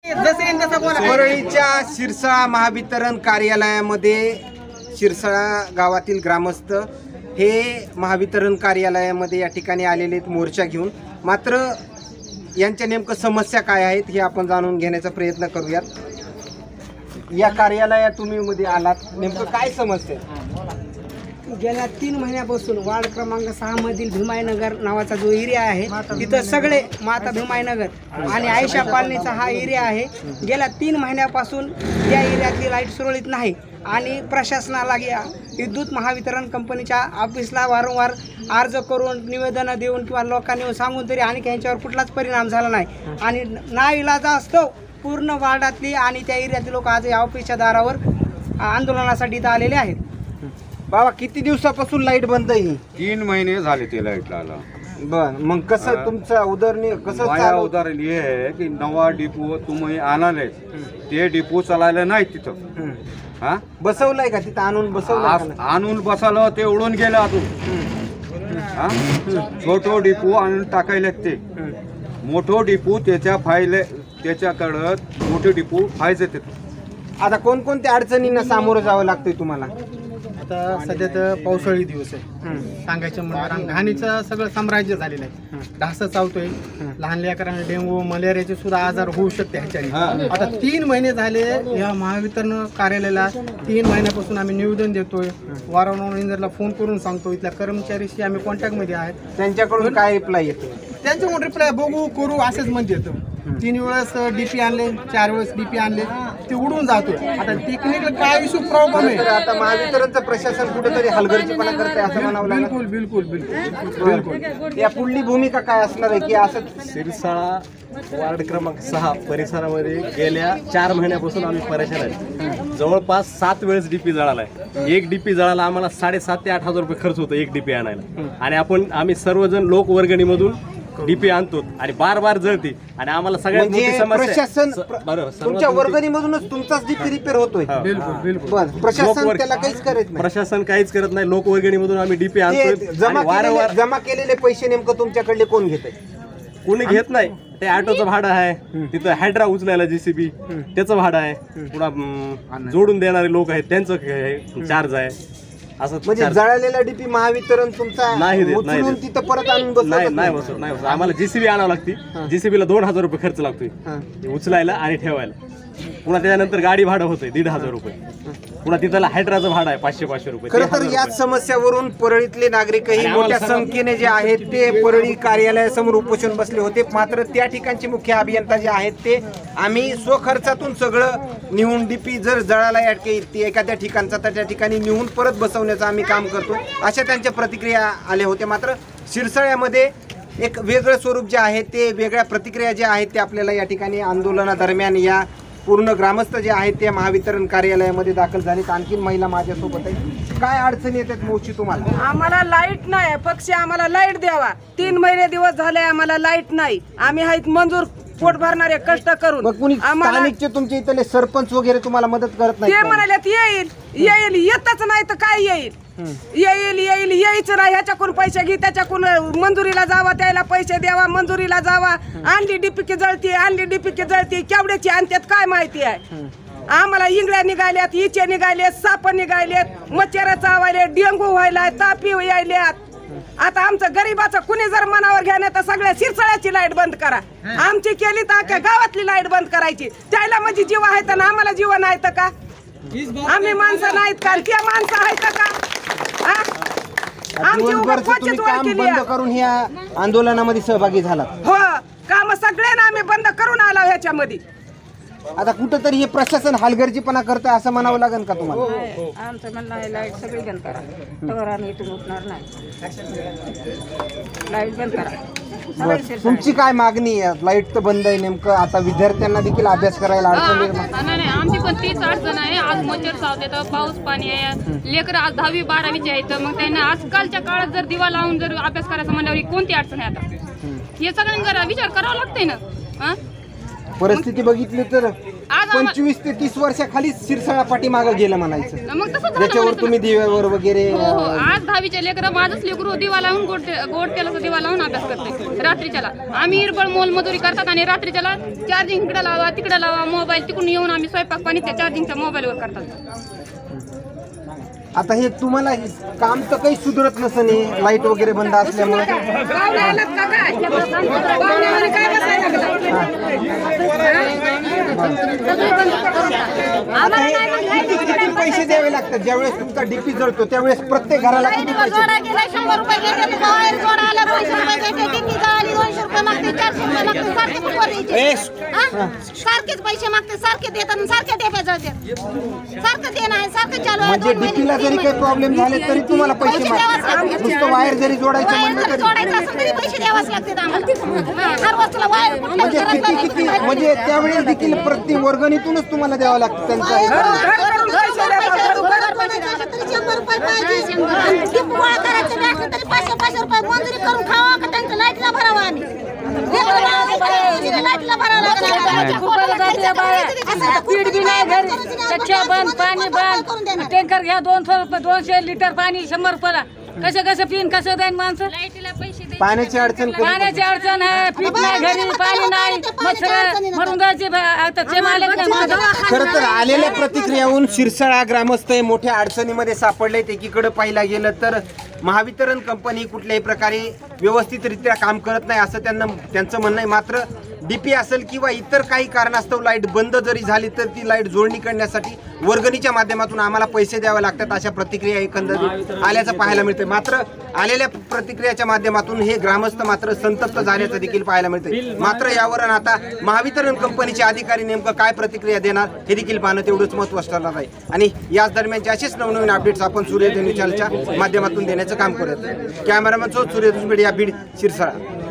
परळीच्या शिरसाळा महावितरण कार्यालयामध्ये शिरसाळा गावातील ग्रामस्थ हे महावितरण कार्यालयामध्ये या ठिकाणी आलेले आहेत मोर्चा घेऊन। मात्र यांच्या नेमकं समस्या काय आहेत हे आपण जाणून घेण्याचा प्रयत्न करूयात। या कार्यालयात तुम्ही मध्ये आलात, नेमकं काय समस्या आहे? गेल्या 3 महिन्यापासून वार्ड क्रमांक 6 मधील भीमाईनगर नावाचा जो एरिया आहे तिथं सगळे माता भीमाईनगर आणि आयशा कॉलनीचा हा एरिया आहे। गेल्या 3 महिन्यापासून त्या एरियातली लाईट सुरळीत नाही आणि प्रशासनाला विद्युत महावितरण कंपनीच्या ऑफिसला वारंवार अर्ज करून निवेदनं देऊन किंवा लोकांनी सांगून तरी आणि यांच्यावर कुठलाच परिणाम झाला नाही आणि नाइलाजास्तव पूर्ण वार्डातली आणि त्या एरियातली लोक आज या ऑफिसच्या दारावर आंदोलनासाठी इथं आलेले आहेत। बाबा किती दिवसापासून लाईट बंद आहे? 3 महिने झाले ते लाईट लावला। बर, मग कसं तुमचा उदरनिर्वाह कसं चालू? उदाहरण हे आहे की नवा डिपो तुम्ही आणाले, ते डिपो चालायला नाही तिथं। हा बसवलाय का तिथं? आणून बसवलं? आणून बसवलं ते उडून गेलं अजून। हा छोटो डिपो आणून टाकायला ते मोठो डिपो त्याच्या फायले त्याच्याकडं मोठे डिपो फायजे ते। आता कोणकोणत्या अडचणींना सामोरं जावं लागतंय तुम्हाला? आता सध्या तर पावसाळी दिवस आहे, सांगायचं म्हणणार घाणीचं सगळं साम्राज्य झालेलं आहे। ढास चावतोय, लहान लेकरांना डेंगू मलेरियाचे सुद्धा आजार होऊ शकते ह्याच्याने। आता 3 महिने झाले या महावितरण कार्यालयाला, 3 महिन्यापासून आम्ही निवेदन देतोय, वारंवार इंजिनियरला फोन करून सांगतो, इथल्या कर्मचारीशी आम्ही कॉन्टॅक्टमध्ये आहेत। त्यांच्याकडून काय रिप्लाय येतो? त्यांच्याकडून रिप्लाय बघू करू असेच म्हणजे येतं। 3 वेळेस डीपी आणले, 4 वेळेस डीपी आणले, ते उडून जातोय। आता टेक्निकल काय इश्यू प्रॉब्लेम आहे? आता महावितरणचं प्रशासन कुठेतरी हलगर्जीपणा करते असं म्हणावं लागेल। बिलकुल बिलकुल बिलकुल बिलकुल। या पुढली भूमिका काय असणार आहे की असं? शिरसाळा वार्ड क्रमांक 6 परिसरामध्ये गेल्या 4 महिन्यापासून आम्ही परेशान आहे। जवळपास 7 वेळेस डीपी जळालाय। एक डीपी जळाला आम्हाला 7,500 ते 8,000 रुपये खर्च होतो एक डीपी आणायला, आणि आम्ही सर्वजण लोकवर्गणीमधून डीपी आणतो आणि बार जळते आणि आम्हाला सगळ्यात मोठी समस्या प्रशासन तुमच्या वर्गणीमधूनच तुमचाच डीपी रिपेअर होतोय? बिलकुल बिलकुल। प्रशासन त्याला काहीच करत नाही? प्रशासन काहीच करत नाही। लोकवर्गणीमधून आम्ही डीपी आणतोय। जमा केलेले पैसे नेमकं तुमच्याकडले कोण घेत आहे? कोणी घेत नाही। ते ऑटोचं भाडं आहे, तिथं हायड्रा उचलायला JCB त्याचं भाडं आहे, पुन्हा जोडून देणारे लोक आहेत त्यांचं चार्ज आहे। असं म्हणजे जळालेला डीपी महावितरण तुमचा नाही देत, उचलून तिथं परत आणून बसवत नाही बसत। आम्हाला JCB आणावं लागते, JCB ला 2,000 रुपये खर्च लागतोय उचलायला आणि ठेवायला। पुन्हा त्याच्यानंतर गाडी भाडं होतंय 1,500 रुपये, पुन्हा तिथं हायड्राचं भाडं आहे 500 रुपये। खरं तर याच समस्यावरून परळीतले नागरिकही मोठ्या संख्येने जे आहेत ते परळी कार्यालयासमोर उपोषण बसले होते। मात्र त्या ठिकाणचे मुख्य अभियंता जे आहेत ते आम्ही स्वखर्चातून सगळं निहून डीपी जर जळाला एखाद्या ठिकाणचा तर त्या ठिकाणी निहून परत बसवण्याचं आम्ही काम करतो, अशा त्यांच्या प्रतिक्रिया आल्या होत्या। मात्र शिरसाळ्यामध्ये एक वेगळं स्वरूप जे आहे ते वेगळ्या प्रतिक्रिया ज्या आहेत ते आपल्याला या ठिकाणी आंदोलनादरम्यान या पूर्ण ग्रामस्थ जे आहेत ते महावितरण कार्यालयामध्ये दाखल झालेत। आणखीन महिला माझ्यासोबत आहे। काय अडचणी येतात मोची तुम्हाला? आम्हाला लाईट नाही, पक्षी आम्हाला लाईट द्यावा। 3 महिने दिवस झाले आम्हाला लाईट नाही। आम्ही आहेत मंजूर पोट भरणारे कष्ट करून। मग कुणी स्थानिकचे तुमच्या इथले सरपंच वगैरे तुम्हाला मदत करत नाही? ते म्हणाले येईल येतच नाही तर काय येईल? यायचं नाही, ह्याच्याकडून पैसे घे, त्याच्याकडून मंजुरीला जावा, त्याला पैसे द्यावा, मंजुरीला जावा। आणली डीपीकी जळती केवढ्याची आणतात काय माहिती आहे? आम्हाला इंगळ्या निघाल्यात, इचे निघालेत, साप निघालेत, मच्छर चावायले, डेंगू व्हायला, तापी यायल्यात। आता आमचं गरीबाचं कुणी जर मनावर घ्या तर सगळ्या शिरसाळ्याची लाईट बंद करा। आमची केली तर अख्ख्या गावातली लाईट बंद करायची। त्याला म्हणजे जीव आहेत ना आम्हाला जीव नाही तर का? आम्ही माणसं नाहीत का? त्या माणसं आहेत का? काम बंद करून ह्या आंदोलनामध्ये सहभागी झाला? हो, काम सगळ्यांना आम्ही बंद करून आलो ह्याच्यामध्ये। आता कुठंतरी हे प्रशासन हलगर्जीपणा करतं असं म्हणावं लागेल का तुम्हाला? आमचं म्हणणं आहे लाईट सगळी बंद करा, तर आम्ही इथून उठणार नाही। लाईट बंद करा। तुमची काय मागणी आहे? लाईट तर बंद आहे, नेमकं आता विद्यार्थ्यांना देखील अभ्यास करायला अडचण निर्माण? नाही, आमची पण तीच अडचण आहे। आज मच्छर चावते तर पाऊस पाणी आहे, लेकरं आज 10वी 12वीचे आहेत, मग त्यांना आजकालच्या काळात जर दिवा लावून जर अभ्यास करायचा म्हणल्यावर कोणती अडचण आहे? आता हे सगळ्यांना विचार करावा लागतंय ना। परिस्थिती बघितली तर आज आम्हाला- 25 ते 30 वर्षाखाली शिरसाळा पाठीमागं गेलं म्हणायचं. मग तसंच झालं त्याच्यावर म्हणायचं. तुम्ही दिव्यावर वगैरे हो हो आज 10वीचे लेकरं माझंच लेकरू दिवा लावून गोड तेलाचा दिवा लावून अभ्यास करते रात्रीच्याला. आम्ही इरबळ मोलमजुरी करतात आणि रात्रीच्याला चार्जिंग इकडे लावा तिकडे लावा मोबाईल तिकडून येऊन आम्ही स्वयंपाक पाणी त्या चार्जिंगच्या मोबाईलवर करतात. आता हे तुम्हाला काम तर काही सुधरत नसं लाईट वगैरे बंद असल्यामुळे. पाहुणे आलात का काय? पाहुण्यामध्ये काय बसायला लागलं? आता हे किती पैसे द्यावे लागतात ज्यावेळेस तुमचा डीपी जळतो त्यावेळेस प्रत्येक घराला किती पैसे? 100 रुपये घेते, बाहेर जोडा आला 500 रुपये घेते, टिकी जळाली 200 रुपये मागते, 400 रुपये मागते, सारखे कुठवर द्यायचे? सारखेच पैसे मागते, सारखे देतात आणि सारखे टेप्या जळते. सारखं देणं आहे, सारखं चालू आहे. म्हणजे डीपीला जरी काही प्रॉब्लेम झाले तरी तुम्हाला पैसे मागतात. नुसतं वायर जरी जोडायचं म्हणलं तरी जोडायचं असेल तरी पैसे द्यावाच लागतात आम्हाला. हर वस्तूला वायर कुठल्या म्हणजे घरात किती किती म्हणजे त्यावेळेस देखील प्रति वर्गणीतूनच तुम्हाला द्यावं लागतं त्यांचा. 100 रुपये पाहिजे. टिप गोळा करायचं नाही असलं तरी 500 रुपये मंजुरी करून खावा का त्यांच्या लाईटला भरावा आम्ही. लाईटला भरावं पीठ बी नाही घरी, चक्क्या बंद, पाणी बंद, टँकर घ्या 200 लिटर पाणी 100 रुपयाला. कसं पिन कसं देईन माणसं? पाण्याची अडचण कधी? पाण्याची अडचण आहे, पीठ नाही घरी, पाणी नाही, मच्छर मरून जायचे. आता ते मालक नाही माझं. खरं तर आलेल्या प्रतिक्रियाहून शिरसाळा ग्रामस्थ हे मोठ्या अडचणीमध्ये सापडले. एकीकडे पाहिला गेलं तर महावितरण कंपनी कुठल्याही प्रकारे व्यवस्थितरित्या काम करत नाही असं त्यांचं म्हणणं आहे. मात्र डीपी असेल किंवा इतर काही कारणास्तव लाईट बंद जरी झाली तर ती लाईट जोडणी करण्यासाठी वर्गणीच्या माध्यमातून आम्हाला पैसे द्यावे लागतात अशा प्रतिक्रिया एकंदरीत आल्याचं पाहायला मिळते. मात्र आलेल्या प्रतिक्रियाच्या माध्यमातून हे ग्रामस्थ मात्र संतप्त झाल्याचं देखील पाहायला मिळते. मात्र यावर आता महावितरण कंपनीचे अधिकारी नेमकं काय प्रतिक्रिया देणार हे देखील पाहणं तेवढंच महत्त्वाचं ठरणार आहे. आणि याच दरम्यानचे असेच नवनवीन अपडेट्स आपण सूर्योदय चॅनलच्या माध्यमातून देण्याचं काम करत. कॅमेरामॅन सूर्य दुसबेड या बीड शिरसाळा.